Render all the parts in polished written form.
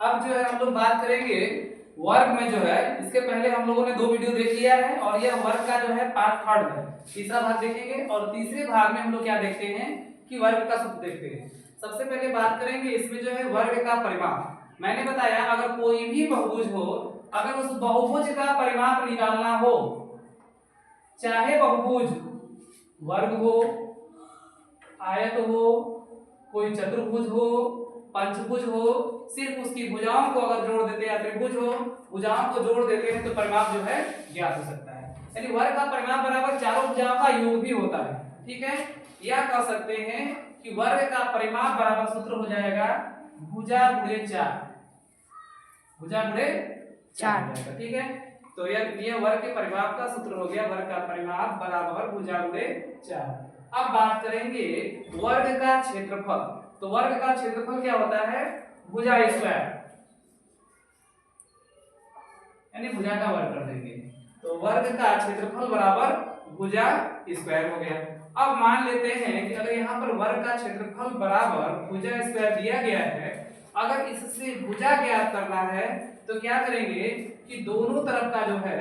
अब जो है हम लोग बात करेंगे वर्ग में जो है, इसके पहले हम लोगों ने 2 वीडियो देख लिया है और यह वर्ग का जो है पार्ट थर्ड है। तीसरा भाग देखेंगे और तीसरे भाग में हम लोग क्या देखते हैं कि वर्ग का सूत्र देखते हैं। सबसे पहले बात करेंगे इसमें जो है वर्ग का परिमाप। मैंने बताया अगर कोई भी बहुभुज हो, अगर उस बहुभुज का परिमाप निकालना हो, चाहे बहुभुज वर्ग हो, आयत हो, कोई चतुर्भुज हो, पंचभुज हो, सिर्फ उसकी भुजाओं को अगर जोड़ देते हैं, त्रिभुज हो भुजाओं को जोड़ देते हैं तो परिमाप जो है ज्ञात हो सकता है। यानी वर्ग का परिमाप बराबर चारों भुजाओं का योग भी होता है। ठीक है, या कह सकते हैं कि वर्ग का परिमाप बराबर सूत्र हो जाएगा भुजा गुणे 4, भुजा गुणे 4। ठीक है, तो यह वर्ग के परिमाप का सूत्र हो गया, वर्ग का परिमाप बराबर भुजा गुणे 4। अब बात करेंगे वर्ग का क्षेत्रफल। तो वर्ग का क्षेत्रफल क्या होता है? भुजा स्क्वायर, यानी भुजा का वर्ग कर देंगे तो वर्ग का क्षेत्रफल बराबर भुजा स्क्वायर हो गया। अब मान लेते हैं कि अगर यहाँ पर वर्ग का क्षेत्रफल बराबर भुजा स्क्वायर दिया गया है, अगर इससे भुजा ज्ञात करना है तो क्या करेंगे कि दोनों तरफ का जो है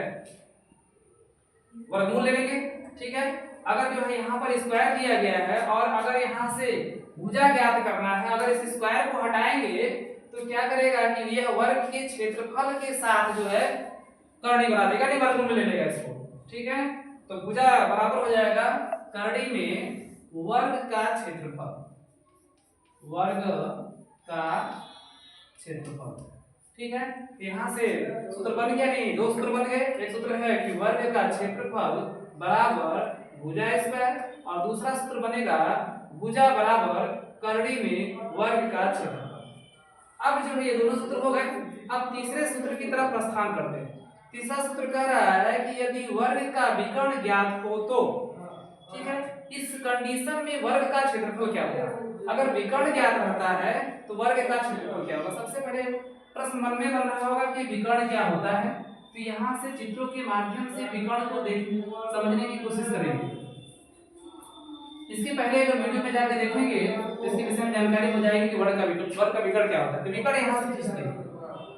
वर्गमूल ले लेंगे। ठीक है, अगर जो है यहाँ पर स्क्वायर दिया गया है और अगर यहाँ से भुजा ज्ञात करना है, अगर इस स्क्वायर को हटाएंगे तो क्या करेगा कि यह वर्ग के क्षेत्रफल के साथ जो है करड़ी बना देगा, नहीं वर्गमूल में ले लेगा इसको। ठीक है, तो भुजा बराबर हो जाएगा करड़ी में वर्ग का क्षेत्रफल, वर्ग का क्षेत्रफल। ठीक है, यहाँ से सूत्र बन गया, नहीं 2 सूत्र बन गए। एक सूत्र है कि वर्ग का क्षेत्रफल बराबर भुजा स्क्वायर और दूसरा सूत्र बनेगा भुजा बराबर करड़ी में वर्ग का क्षेत्रफल। अब जो है ये दोनों सूत्र हो गए। अब तीसरे सूत्र की तरफ प्रस्थान करते हैं। तीसरा सूत्र कह रहा है कि यदि वर्ग का विकर्ण ज्ञात हो तो, ठीक है, इस कंडीशन में वर्ग का क्षेत्रफल क्या होगा? अगर विकर्ण ज्ञात रहता है तो वर्ग का क्षेत्रफल क्या होगा? सबसे पहले प्रश्न मन में बन रहा होगा कि विकर्ण क्या होता है, तो यहाँ से चित्रों के माध्यम से विकर्ण को समझने की कोशिश करेंगे। इसके पहले अगर वीडियो में जाकर देखेंगे तो इसके विषय में जानकारी हो जाएगी कि वर्ग का विकर्ण क्या होता है। तो विकर्ण यहाँ से खींचते हैं,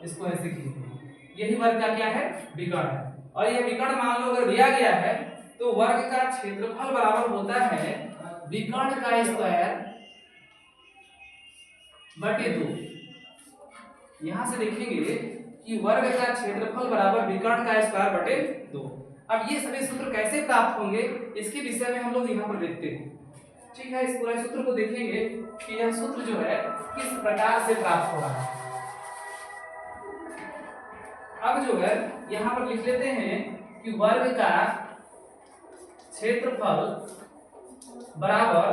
इसको ऐसे खींचते हैं, यही वर्ग का क्या है? विकर्ण है। और यह विकर्ण मान लो अगर दिया गया है तो वर्ग का क्षेत्रफल बराबर होता है विकर्ण का स्क्वायर बटे 2। यहाँ से देखेंगे कि वर्ग का क्षेत्रफल बराबर विकर्ण का स्क्वायर बटे 2। अब ये सभी सूत्र कैसे प्राप्त होंगे इसके विषय में हम लोग यहाँ पर देखते हैं। ठीक है, इस पूरे सूत्र को देखेंगे कि यह सूत्र जो है किस प्रकार से प्राप्त हो रहा है। अब जो है यहाँ पर लिख लेते हैं कि वर्ग का क्षेत्रफल बराबर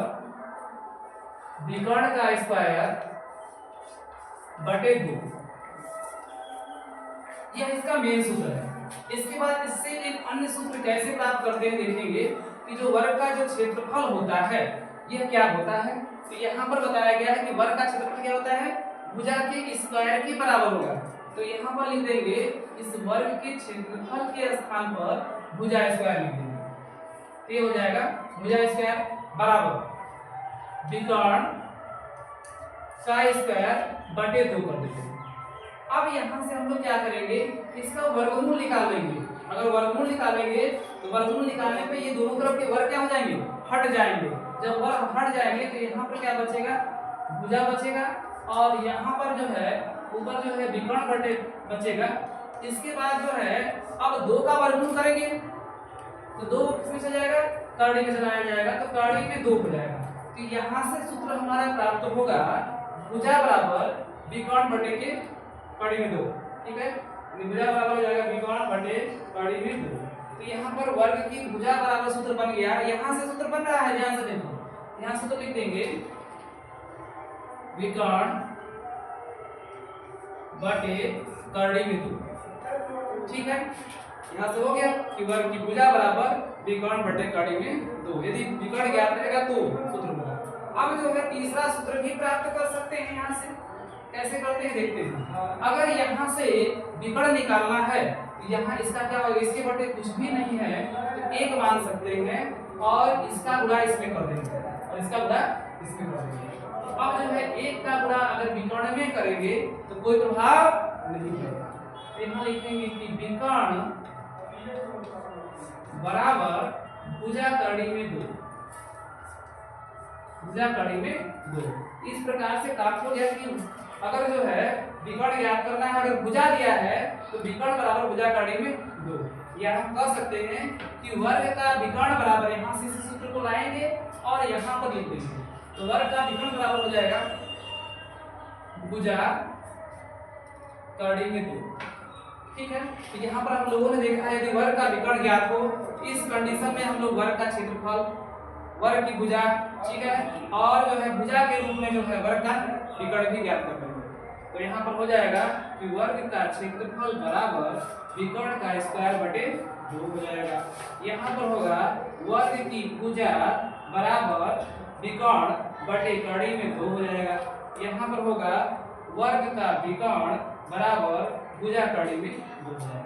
विकर्ण का स्क्वायर बटे 2। यह इसका मेन सूत्र है। इसके बाद इससे एक अन्य सूत्र कैसे प्राप्त करते हैं देखेंगे कि जो वर्ग का जो क्षेत्रफल होता है यह क्या होता है। तो यहाँ पर बताया गया है कि वर्ग का क्षेत्रफल क्या होता है? भुजा के स्क्वायर के बराबर होगा। तो यहाँ पर लिख देंगे इस वर्ग के क्षेत्रफल के स्थान पर भुजा स्क्वायर लिख देंगे। तो ये हो जाएगा भुजा स्क्वायर बराबर विकर्ण का स्क्वायर बटे 2 कर देते हैं। अब यहाँ से हम लोग क्या करेंगे, इसका वर्गमूल निकाल लेंगे। अगर वर्गमूल निकालेंगे तो वर्गमूल निकालने पे ये दोनों तरफ के वर्ग क्या हो जाएंगे? हट जाएंगे। जब वर्ग हट जाएंगे तो यहाँ पर क्या बचेगा? भुजा बचेगा और यहाँ पर जो है ऊपर जो है विकर्ण बटे बचेगा। इसके बाद जो है अब 2 का वर्गमूल करेंगे तो 2 किसमें चला जाएगा? करड़ी में चलाया जाएगा, तो करड़ी में 2 हो जाएगा। तो यहाँ से सूत्र हमारा प्राप्त होगा भुजा बराबर विकर्ण बटे के कड़ी में 2। ठीक है, भुजा बराबर हो जाएगा विकर्ण बटे कड़ी में 2। तो यहाँ पर वर्ग की भुजा बराबर सूत्र बन गया। यहाँ से सूत्र बन रहा है, ध्यान से देखो, यहाँ से तो लिख देंगे विकर्ण बटे कड़ी में 2। ठीक है, यहाँ से हो गया कि वर्ग की भुजा बराबर विकर्ण बटे कड़ी में 2। यदि विकर्ण ज्ञात रहेगा तो सूत्र बना। अब जो है तीसरा सूत्र भी प्राप्त कर सकते हैं। यहाँ से कैसे करते हैं देखते हैं। अगर यहाँ से विकर्ण निकालना है तो यहाँ इसका क्या होगा? इसके बटे कुछ भी नहीं है तो 1 मान सकते हैं और इसका गुणा इसमें कर देंगे और इसका गुणा इसमें कर देंगे। अब जो है एक का गुणा अगर विकर्ण में करेंगे तो कोई प्रभाव नहीं पड़ेगा। यहाँ लिखेंगे कि विकर्ण बराबर भुजा कड़ी में 2, भुजा कड़ी में 2। इस प्रकार से प्राप्त हो गया कि अगर जो है विकर्ण ज्ञात करना है, अगर भुजा दिया है तो विकर्ण बराबर भुजा कड़ी में 2, या हम कह सकते हैं कि वर्ग का विकर्ण बराबर, यहाँ से इस सूत्र को लाएंगे और यहाँ पर लिख देंगे, तो वर्ग का विकर्ण बराबर हो जाएगा भुजा कड़ी में 2। ठीक है, तो यहाँ पर हम लोगों ने देखा है यदि वर्ग का विकर्ण ज्ञात हो, इस कंडीशन में हम लोग वर्ग का क्षेत्रफल, वर्ग की भुजा, ठीक है, और जो है भुजा के रूप में जो है वर्ग का विकर्ण भी ज्ञात कर लेंगे। तो यहाँ पर हो जाएगा कि वर्ग का क्षेत्रफल बराबर विकर्ण का स्क्वायर बटे 2 हो जाएगा। यहाँ पर होगा वर्ग की भुजा बराबर विकर्ण बटे कड़ी में 2 हो जाएगा। यहाँ पर होगा वर्ग का विकर्ण बराबर भुजा कड़ी में 2 हो जाएगा।